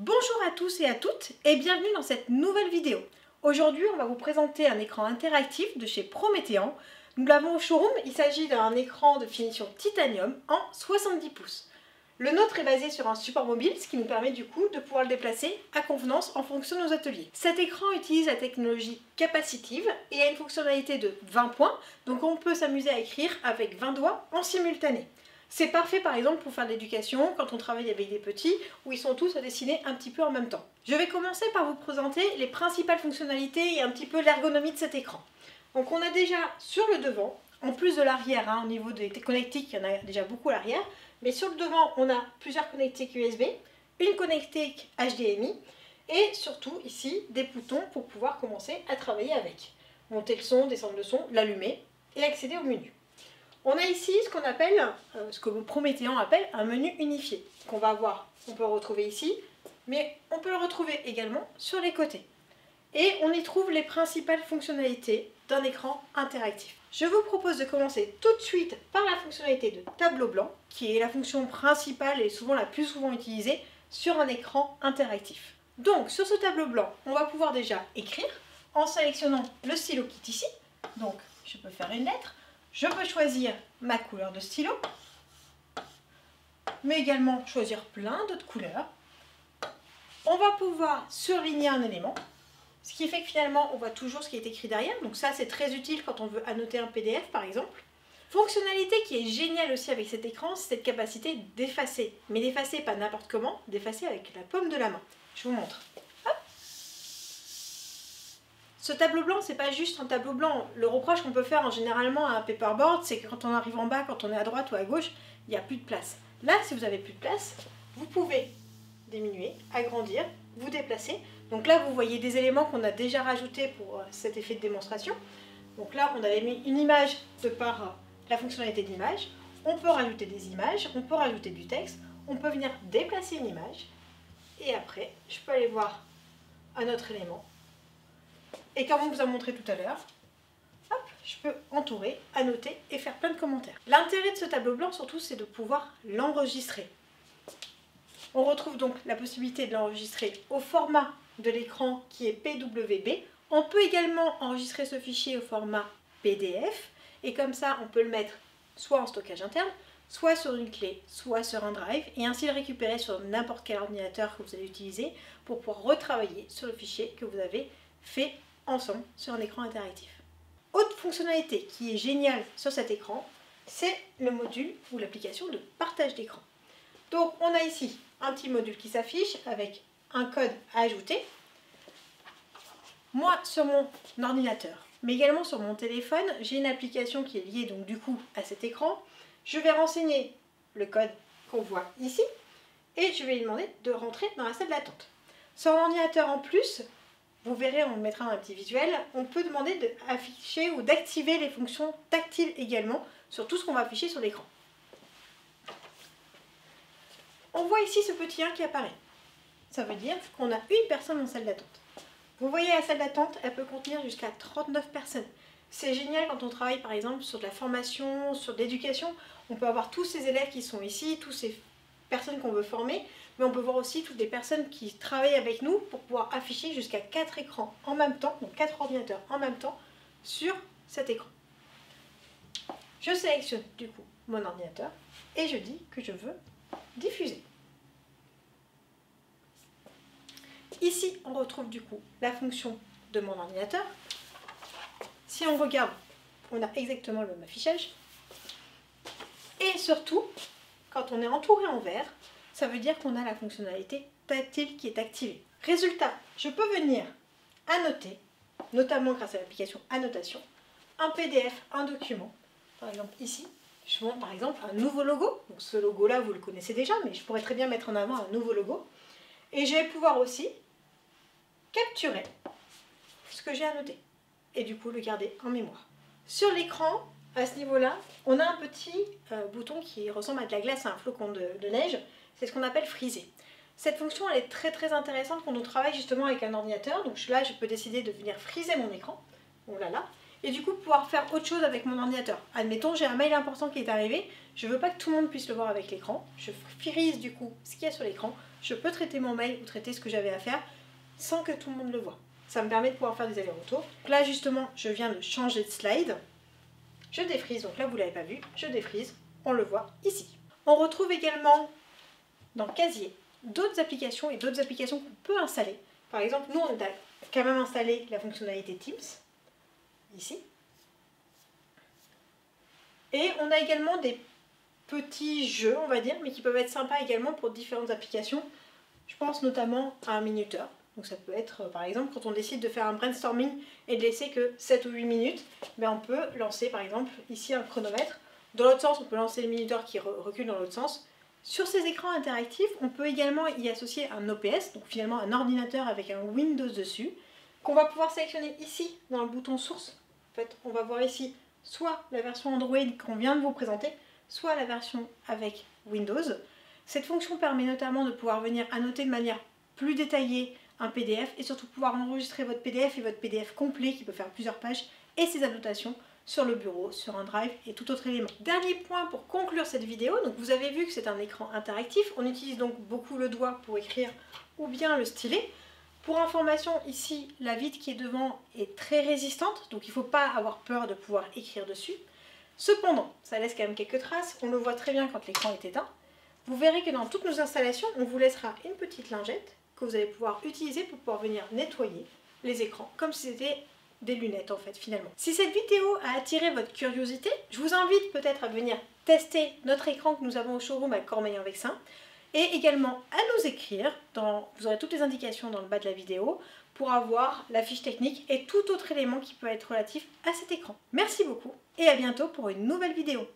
Bonjour à tous et à toutes et bienvenue dans cette nouvelle vidéo. Aujourd'hui, on va vous présenter un écran interactif de chez Promethean. Nous l'avons au showroom, il s'agit d'un écran de finition titanium en 70 pouces. Le nôtre est basé sur un support mobile, ce qui nous permet du coup de pouvoir le déplacer à convenance en fonction de nos ateliers. Cet écran utilise la technologie capacitive et a une fonctionnalité de 20 points, donc on peut s'amuser à écrire avec 20 doigts en simultané. C'est parfait par exemple pour faire de l'éducation, quand on travaille avec des petits, où ils sont tous à dessiner un petit peu en même temps. Je vais commencer par vous présenter les principales fonctionnalités et un petit peu l'ergonomie de cet écran. Donc on a déjà sur le devant, en plus de l'arrière, au niveau des connectiques, il y en a déjà beaucoup à l'arrière, mais sur le devant on a plusieurs connectiques USB, une connectique HDMI, et surtout ici des boutons pour pouvoir commencer à travailler avec. Monter le son, descendre le son, l'allumer et accéder au menu. On a ici ce qu'on appelle, ce que Promethean appelle un menu unifié, qu'on va avoir, on peut le retrouver ici, mais on peut le retrouver également sur les côtés. Et on y trouve les principales fonctionnalités d'un écran interactif. Je vous propose de commencer tout de suite par la fonctionnalité de tableau blanc, qui est la fonction principale et souvent la plus souvent utilisée sur un écran interactif. Donc sur ce tableau blanc, on va pouvoir déjà écrire en sélectionnant le stylo qui est ici. Donc je peux faire une lettre. Je peux choisir ma couleur de stylo, mais également choisir plein d'autres couleurs. On va pouvoir surligner un élément, ce qui fait que finalement on voit toujours ce qui est écrit derrière. Donc ça c'est très utile quand on veut annoter un PDF par exemple. Fonctionnalité qui est géniale aussi avec cet écran, c'est cette capacité d'effacer. Mais d'effacer pas n'importe comment, d'effacer avec la paume de la main. Je vous montre. Ce tableau blanc, c'est pas juste un tableau blanc. Le reproche qu'on peut faire généralement à un paperboard, c'est que quand on arrive en bas, quand on est à droite ou à gauche, il n'y a plus de place. Là, si vous n'avez plus de place, vous pouvez diminuer, agrandir, vous déplacer. Donc là, vous voyez des éléments qu'on a déjà rajoutés pour cet effet de démonstration. Donc là, on avait mis une image de par la fonctionnalité d'image. On peut rajouter des images, on peut rajouter du texte, on peut venir déplacer une image. Et après, je peux aller voir un autre élément. Et comme on vous a montré tout à l'heure, je peux entourer, annoter et faire plein de commentaires. L'intérêt de ce tableau blanc surtout, c'est de pouvoir l'enregistrer. On retrouve donc la possibilité de l'enregistrer au format de l'écran qui est PWB. On peut également enregistrer ce fichier au format PDF et comme ça on peut le mettre soit en stockage interne, soit sur une clé, soit sur un drive et ainsi le récupérer sur n'importe quel ordinateur que vous allez utiliser pour pouvoir retravailler sur le fichier que vous avez fait ensemble sur un écran interactif. Autre fonctionnalité qui est géniale sur cet écran, c'est le module ou l'application de partage d'écran. Donc on a ici un petit module qui s'affiche avec un code à ajouter. Moi sur mon ordinateur, mais également sur mon téléphone, j'ai une application qui est liée donc du coup à cet écran. Je vais renseigner le code qu'on voit ici et je vais lui demander de rentrer dans la salle d'attente. Sur l'ordinateur en plus, vous verrez, on mettra un petit visuel, on peut demander d'afficher ou d'activer les fonctions tactiles également sur tout ce qu'on va afficher sur l'écran. On voit ici ce petit 1 qui apparaît. Ça veut dire qu'on a une personne en salle d'attente. Vous voyez la salle d'attente, elle peut contenir jusqu'à 39 personnes. C'est génial quand on travaille par exemple sur de la formation, sur de l'éducation. On peut avoir tous ces élèves qui sont ici, toutes ces personnes qu'on veut former, mais on peut voir aussi toutes les personnes qui travaillent avec nous pour pouvoir afficher jusqu'à 4 écrans en même temps, donc 4 ordinateurs en même temps sur cet écran. Je sélectionne du coup mon ordinateur et je dis que je veux diffuser. Ici, on retrouve du coup la fonction de mon ordinateur. Si on regarde, on a exactement le même affichage. Et surtout, quand on est entouré en vert, ça veut dire qu'on a la fonctionnalité tactile qui est activée. Résultat, je peux venir annoter, notamment grâce à l'application Annotation, un PDF, un document. Par exemple ici, je montre par exemple un nouveau logo. Donc ce logo-là, vous le connaissez déjà, mais je pourrais très bien mettre en avant un nouveau logo. Et je vais pouvoir aussi capturer ce que j'ai annoté. Et du coup, le garder en mémoire. Sur l'écran, à ce niveau-là, on a un petit bouton qui ressemble à de la glace, à un flocon de neige. C'est ce qu'on appelle friser. Cette fonction, elle est très intéressante quand on travaille justement avec un ordinateur. Donc là, je peux décider de venir friser mon écran. Voilà là. et du coup pouvoir faire autre chose avec mon ordinateur. Admettons, j'ai un mail important qui est arrivé, je veux pas que tout le monde puisse le voir avec l'écran, je frise du coup ce qu'il y a sur l'écran, je peux traiter mon mail ou traiter ce que j'avais à faire sans que tout le monde le voit. Ça me permet de pouvoir faire des allers-retours. Là justement, je viens de changer de slide, je défrise, donc là vous l'avez pas vu, je défrise, on le voit ici. On retrouve également dans Casier d'autres applications et d'autres applications qu'on peut installer. Par exemple, nous on a quand même installé la fonctionnalité Teams, ici. Et on a également des petits jeux, on va dire, mais qui peuvent être sympas également pour différentes applications. Je pense notamment à un minuteur. Donc ça peut être, par exemple, quand on décide de faire un brainstorming et de laisser que 7 ou 8 minutes, ben on peut lancer, par exemple, ici un chronomètre. Dans l'autre sens, on peut lancer le minuteur qui recule dans l'autre sens. Sur ces écrans interactifs, on peut également y associer un OPS, donc finalement un ordinateur avec un Windows dessus, qu'on va pouvoir sélectionner ici dans le bouton source. En fait, on va voir ici soit la version Android qu'on vient de vous présenter, soit la version avec Windows. Cette fonction permet notamment de pouvoir venir annoter de manière plus détaillée un PDF et surtout pouvoir enregistrer votre PDF et votre PDF complet qui peut faire plusieurs pages et ses annotations sur le bureau, sur un drive et tout autre élément. Dernier point pour conclure cette vidéo, donc vous avez vu que c'est un écran interactif, on utilise donc beaucoup le doigt pour écrire ou bien le stylet. Pour information, ici, la vitre qui est devant est très résistante, donc il ne faut pas avoir peur de pouvoir écrire dessus. Cependant, ça laisse quand même quelques traces, on le voit très bien quand l'écran est éteint. Vous verrez que dans toutes nos installations, on vous laissera une petite lingette que vous allez pouvoir utiliser pour pouvoir venir nettoyer les écrans, comme si c'était des lunettes en fait finalement. Si cette vidéo a attiré votre curiosité, je vous invite peut-être à venir tester notre écran que nous avons au showroom à Cormeilles-en-Vexin et également à nous écrire, vous aurez toutes les indications dans le bas de la vidéo pour avoir la fiche technique et tout autre élément qui peut être relatif à cet écran. Merci beaucoup et à bientôt pour une nouvelle vidéo.